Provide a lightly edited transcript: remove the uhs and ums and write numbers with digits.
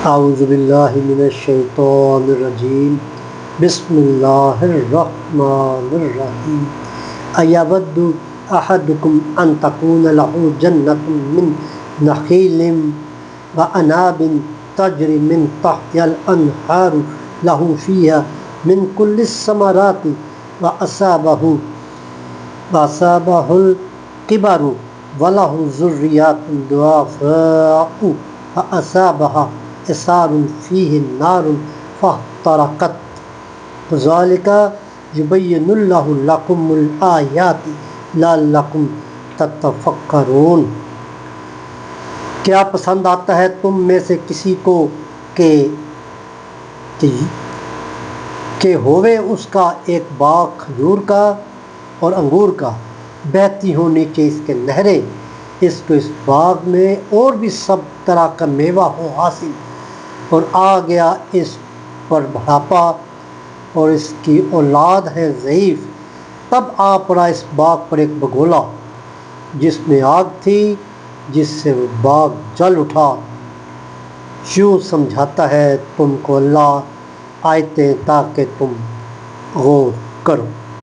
اعوذ باللہ من الشیطان الرجیم بسم اللہ الرحمن الرحیم ایود احدکم ان تکون له جنۃ من نخیل وعناب تجری من تحتها الانہار له فیها من کل الثمرات وأصابه الكبر وله ذریات ضعفاء فأصابها إعصار فيه النار فاحترقت كذلك يبين الله لكم الآيات لعلكم تتفکرون۔ کیا پسند آتا ہے تم میں سے کسی کو کہ ہوئے اس کا ایک باغ کھجور کا اور انگور کا، بہتی ہوں نیچے اس کے نہریں، اس کو اس باغ میں اور بھی سب طرح کا میوہ ہو حاصل، اور آ گیا اس پر بڑھاپا اور اس کی اولاد ہے ضعیف، تب آ پڑا اس باغ پر ایک بگولا جس میں آگ تھی، جس سے وہ باغ جل اٹھا۔ یوں سمجھاتا ہے تم کو اللہ آیتیں تاکہ تم غور کرو۔